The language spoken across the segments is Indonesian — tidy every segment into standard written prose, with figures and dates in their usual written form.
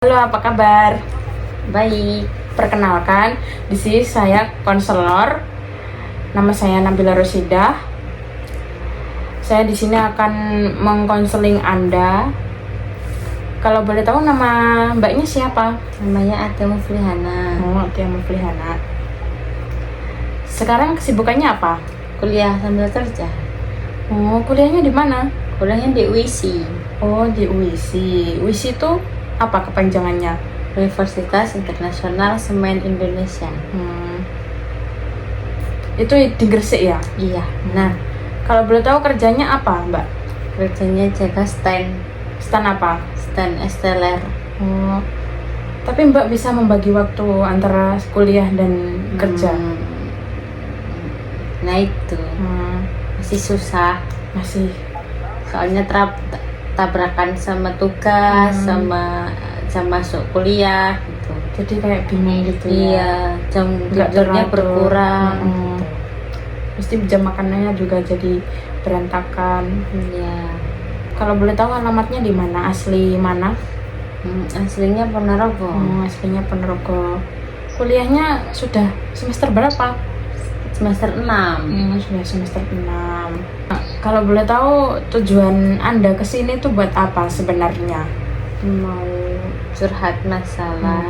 Halo, apa kabar? Baik. Perkenalkan, di sini saya konselor. Nama saya Nabila Rosidah. Saya di sini akan mengkonseling Anda. Kalau boleh tahu nama mbaknya siapa? Namanya Atia Muflihana. Oh, Tia Muflihana. Sekarang kesibukannya apa? Kuliah sambil kerja. Oh, kuliahnya di mana? Kuliahnya di UISI, Oh, di UISI. UISI itu apa kepanjangannya? Universitas Internasional Semen Indonesia. Itu di Gresik ya? Iya. Nah, kalau boleh tahu kerjanya apa, Mbak? Kerjanya jaga stand Apa? STLR. Oh, tapi Mbak bisa membagi waktu antara kuliah dan kerja? Nah itu masih susah. Masih. Soalnya tabrakan sama tugas, sama jam masuk kuliah gitu. Jadi kayak bingung gitu ya? Iya, jam Nggak tidurnya teratur. berkurang. gitu. Mesti jam makanannya juga jadi berantakan. Iya. Kalau boleh tahu alamatnya di mana? Asli mana? Aslinya Ponorogo. Aslinya Ponorogo. Kuliahnya sudah semester berapa? Semester 6. Sudah semester 6. Nah, kalau boleh tahu tujuan Anda kesini tuh buat apa sebenarnya? Mau curhat masalah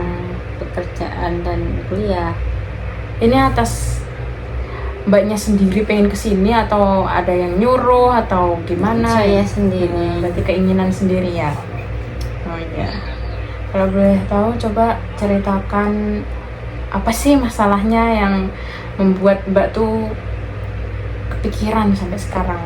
pekerjaan dan kuliah. Ini atas mbaknya sendiri pengen kesini atau ada yang nyuruh atau gimana? Saya sendiri. Berarti keinginan sendiri ya? Oh iya. Kalau boleh tahu coba ceritakan apa sih masalahnya yang membuat mbak tuh kepikiran sampai sekarang?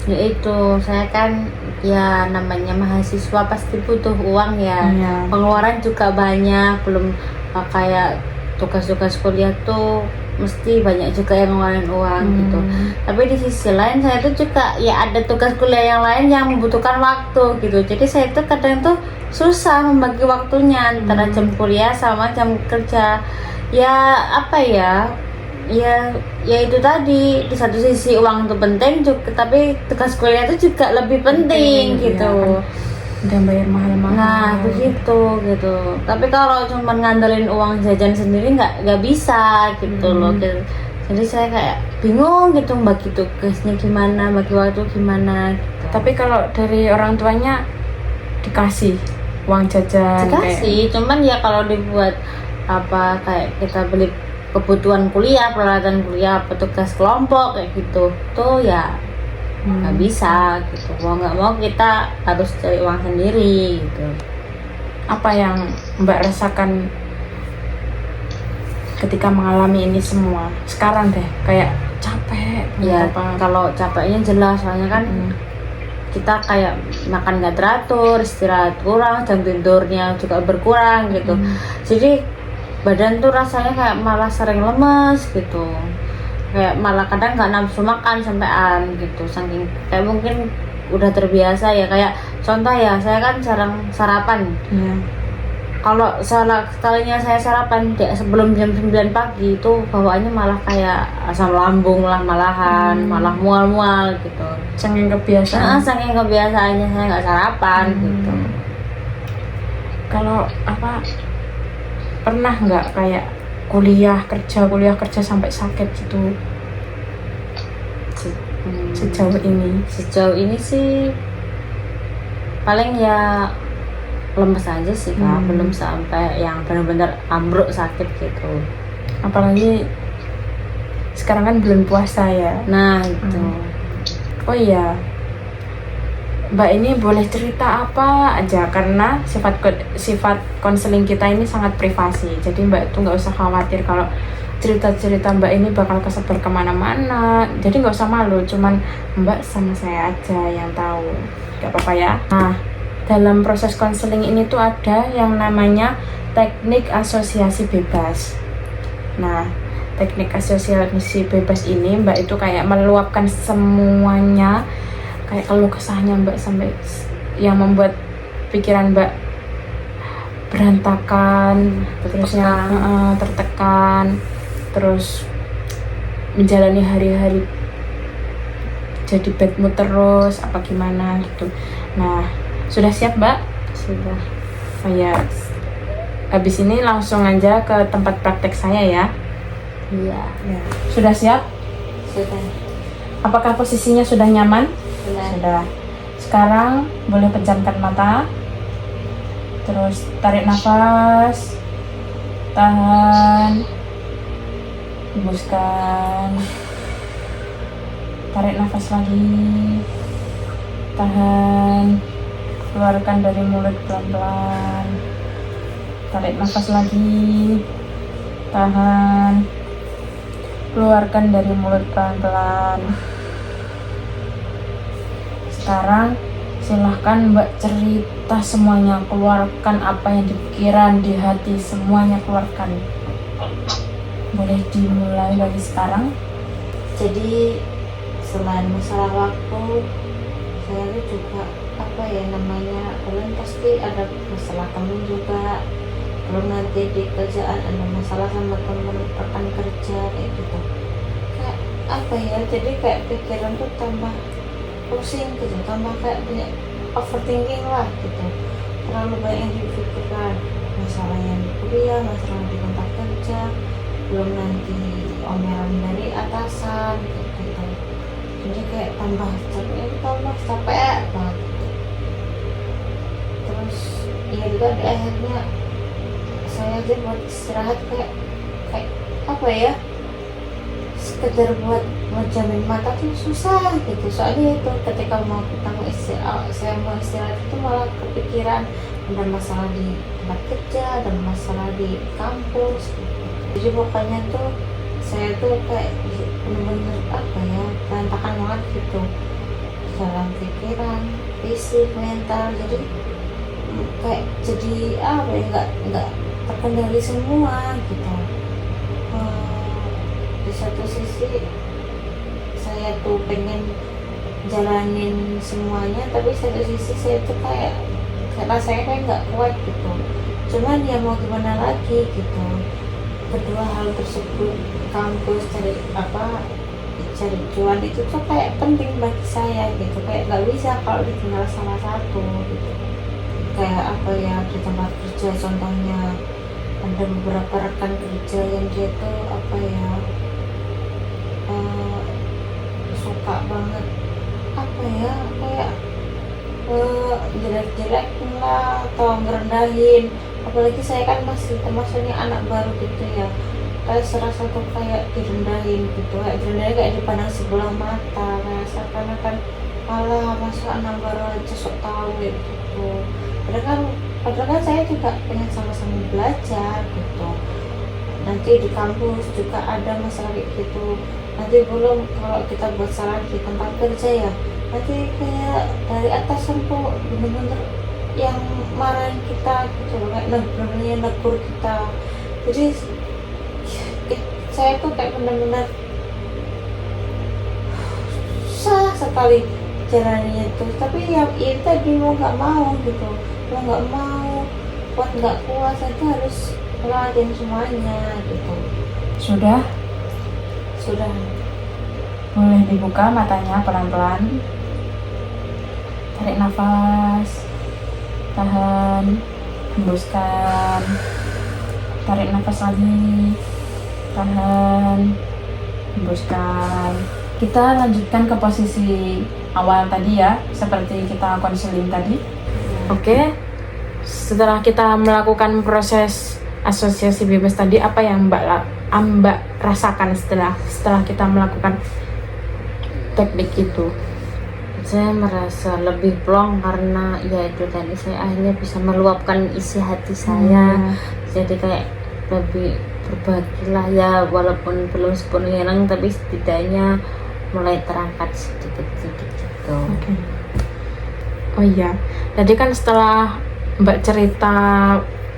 Yaitu saya kan ya namanya mahasiswa pasti butuh uang ya. Iya. Pengeluaran juga banyak, belum kayak tugas-tugas kuliah tuh mesti banyak juga yang ngeluarin uang gitu. Tapi di sisi lain saya tuh juga ya ada tugas kuliah yang lain yang membutuhkan waktu gitu. Jadi saya tuh kadang tuh susah membagi waktunya antara jam kuliah sama jam kerja. Ya apa ya? Ya itu tadi, di satu sisi uang itu penting juga, tapi tugas kuliah itu juga lebih penting gitu. Iya, udah bayar mahal-mahal. Nah begitu gitu. Tapi kalau cuma ngandelin uang jajan sendiri nggak bisa gitu loh. Jadi saya kayak bingung gitu bagi tugasnya gimana, bagi waktu gimana gitu. Tapi kalau dari orang tuanya dikasih uang jajan? Dikasih, cuman ya kalau dibuat apa kayak kita beli kebutuhan kuliah, peralatan kuliah, petugas kelompok kayak gitu tuh ya nggak bisa gitu. Mau nggak mau kita harus cari uang sendiri gitu. Apa yang mbak rasakan ketika mengalami ini semua sekarang deh? Kayak capek Ya apa? kalau capeknya jelas, soalnya kan kita kayak makan nggak teratur, istirahat kurang, jam tidurnya juga berkurang gitu. Jadi badan tuh rasanya kayak malah sering lemes gitu, kayak malah kadang nggak nafsu makan sampean gitu, saking kayak mungkin udah terbiasa ya. Kayak contoh ya, saya kan jarang sarapan. Kalau salah sekalinya saya sarapan sebelum jam 9 pagi itu bawaannya malah kayak asam lambung lah, malahan malah mual-mual gitu. Saking kebiasaan. Saking kebiasaannya saya nggak sarapan gitu. Kalau apa, pernah nggak kayak kuliah kerja sampai sakit gitu Sejauh ini sih paling ya lemes aja sih Kak, belum sampai yang benar-benar ambruk sakit gitu. Apalagi sekarang kan bulan puasa ya. Nah itu. Oh iya, mbak ini boleh cerita apa aja, karena sifat konseling kita ini sangat privasi. Jadi mbak tuh nggak usah khawatir kalau cerita-cerita mbak ini bakal kesebar kemana-mana. Jadi nggak usah malu, cuman mbak sama saya aja yang tahu, nggak apa-apa ya. Nah, dalam proses konseling ini tuh ada yang namanya teknik asosiasi bebas. Nah, teknik asosiasi bebas ini mbak itu kayak meluapkan semuanya, kayak keluh kesahnya mbak sampai yang membuat pikiran mbak berantakan, terusnya tertekan, terus menjalani hari-hari jadi bad mood terus apa gimana gitu. Nah, sudah siap mbak? Sudah. Oh ya, habis ini langsung aja ke tempat praktek saya ya. Iya. Sudah siap? Sudah. Apakah posisinya sudah nyaman? Sudah. Sudah. Sekarang boleh pejamkan mata. Terus tarik nafas. Tahan. Hembuskan. Tarik nafas lagi. Tahan. Keluarkan dari mulut pelan-pelan. Tarik nafas lagi. Tahan. Keluarkan dari mulut pelan-pelan. Sekarang silahkan Mbak cerita semuanya, keluarkan apa yang di pikiran, di hati, semuanya keluarkan. Boleh dimulai dari sekarang. Jadi selain masalah waktu, saya itu juga apa ya namanya, kalian pasti ada masalah temen juga, belum nanti di kerjaan ada masalah sama temen rekan kerja kayak gitu. Kayak apa ya, jadi kayak pikiran tuh tambah pusing gitu, tambah kayak banyak overthinking lah gitu, terlalu banyak yang dipikirkan, masalah yang di kuliah, masalah di tempat kerja, belum nanti omelan dari atasan gitu. Jadi kayak tambah capek banget. Terus ya juga di akhirnya saya aja buat istirahat kayak apa ya, sekedar buat menjamin mata tuh susah gitu. Soalnya itu ketika kita mau istirahat, saya mau istirahat itu malah kepikiran ada masalah di tempat kerja, ada masalah di kampus gitu. Jadi pokoknya tuh saya tuh kayak bener-bener apa ya, berantakan banget gitu dalam pikiran, fisik, mental. Jadi kayak jadi apa ya, nggak terkendali semua gitu. Di satu sisi saya tuh pengen jalanin semuanya, tapi satu sisi saya tuh kayak rasanya kayak nggak kuat gitu. Cuman ya mau gimana lagi gitu. Kedua hal tersebut, kampus cari cuan itu tuh kayak penting bagi saya gitu. Kayak nggak bisa kalau ditinggal salah satu gitu. Kayak apa ya, di tempat kerja contohnya ada beberapa rekan kerja yang dia tuh apa ya, suka banget apa ya, kayak jelek-jelekin lah atau ngerendahin. Apalagi saya kan masih termasuknya anak baru gitu ya, kayak serasa tuh kayak direndahin gitu, kayak direndahin, kayak dipandang sebelah mata, kayak seakan-akan malah masa anak baru aja sok tahu gitu. Padahal kan saya juga pengen sama-sama belajar gitu. Nanti di kampus juga ada masalah kayak gitu. Nanti belum kalau kita buat salah di tempat kerja ya, nanti kayak dari atasan tuh bener-bener yang marahin kita gitu, kayak bener-bener negur kita. Jadi saya tuh kayak bener-bener susah sekali jalannya tuh. Tapi ya itu tadi mau nggak mau gitu, mau nggak mau, buat nggak puas itu harus ngelakuin semuanya gitu. Sudah? Boleh dibuka matanya pelan-pelan. Tarik nafas. Tahan. Hembuskan. Tarik nafas lagi. Tahan. Hembuskan. Kita lanjutkan ke posisi awal tadi ya, seperti kita konseling tadi. Oke. Setelah kita melakukan proses asosiasi bebas tadi, apa yang Mbak rasakan setelah kita melakukan teknik itu? Saya merasa lebih plong karena ya itu tadi, saya akhirnya bisa meluapkan isi hati saya. Jadi kayak lebih berbagi lah ya, walaupun belum sepenuhnya hilang, tapi setidaknya mulai terangkat sedikit-sedikit gitu. Okay. Oh iya, tadi kan setelah Mbak cerita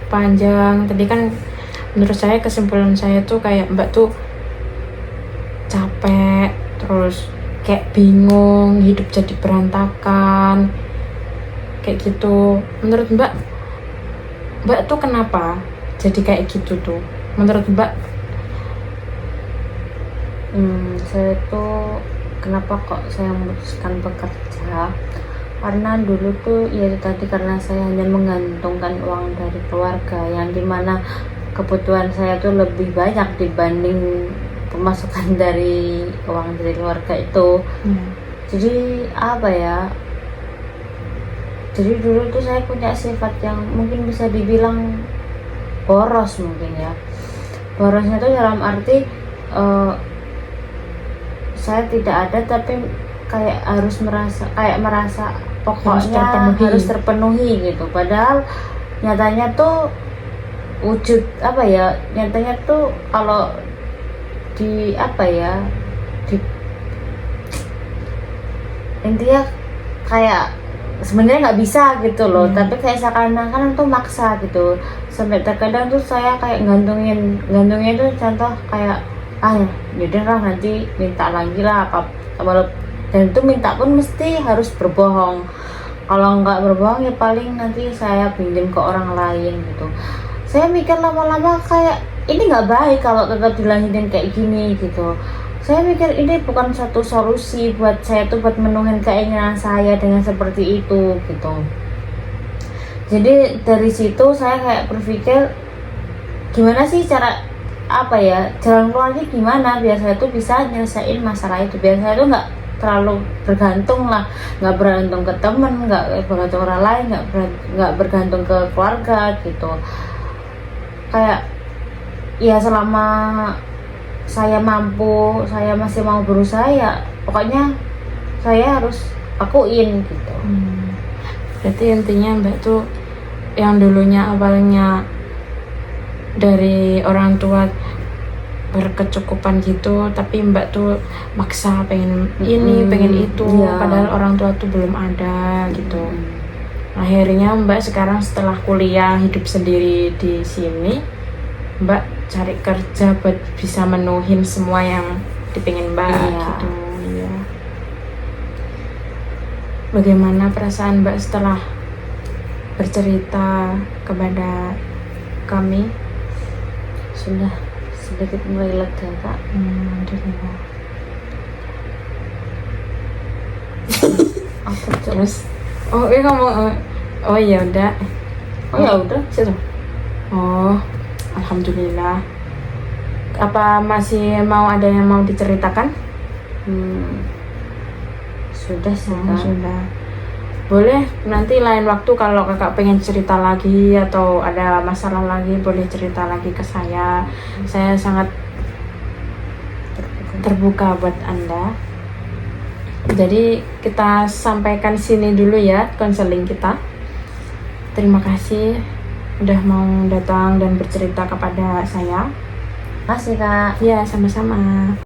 panjang tadi kan, menurut saya kesimpulan saya tuh kayak Mbak tuh capek, terus kayak bingung, hidup jadi berantakan kayak gitu. Menurut Mbak tuh kenapa jadi kayak gitu tuh menurut Mbak? Saya tuh kenapa kok saya memutuskan bekerja karena dulu tuh ya itu tadi, karena saya hanya menggantungkan uang dari keluarga yang dimana kebutuhan saya tuh lebih banyak dibanding pemasukan dari uang dari keluarga itu. Jadi apa ya, jadi dulu tuh saya punya sifat yang mungkin bisa dibilang boros mungkin ya. Borosnya tuh dalam arti saya tidak ada tapi kayak harus merasa pokoknya harus terpenuhi gitu, padahal nyatanya tuh wujud apa ya, nyatanya tuh kalau di apa ya, di intinya kayak sebenarnya nggak bisa gitu loh, tapi kayak seakan-akan tuh maksa gitu, sampai terkadang tuh saya kayak gantungnya tuh contoh kayak yaudah lah nanti minta lagi lah apa, dan itu minta pun mesti harus berbohong. Kalau nggak berbohong ya paling nanti saya pinjam ke orang lain gitu. Saya mikir lama-lama kayak ini nggak baik kalau tetap dilanjutin kayak gini gitu. Saya mikir ini bukan satu solusi buat saya tuh buat menuhin keinginan saya dengan seperti itu gitu. Jadi dari situ saya kayak berpikir gimana sih cara apa ya, jalan keluarnya gimana biar saya tuh bisa nyelesain masalah itu, biar saya tuh nggak terlalu bergantung lah, nggak bergantung ke temen, nggak bergantung orang lain, nggak bergantung ke keluarga gitu. Kayak ya selama saya mampu, saya masih mau berusaha ya pokoknya saya harus lakuin gitu. Berarti intinya Mbak tuh yang dulunya awalnya dari orang tua berkecukupan gitu, tapi Mbak tuh maksa pengen ini pengen itu, padahal orang tua tuh belum ada gitu. Akhirnya Mbak sekarang setelah kuliah hidup sendiri di sini, Mbak cari kerja buat bisa menuhin semua yang dipengin Mbak gitu. Iya. Bagaimana perasaan Mbak setelah bercerita kepada kami? Sudah sedikit mulai lega Kak. Alhamdulillah. Apa Terus ngomong oh ya udah. Sudah. Oh, alhamdulillah. Apa masih mau ada yang mau diceritakan? Sudah sih Kak. Sudah. Boleh nanti lain waktu kalau kakak pengen cerita lagi atau ada masalah lagi boleh cerita lagi ke saya. Saya sangat terbuka buat Anda. Jadi kita sampaikan sini dulu ya konseling kita. Terima kasih udah mau datang dan bercerita kepada saya. Makasih Kak. Ya, sama-sama.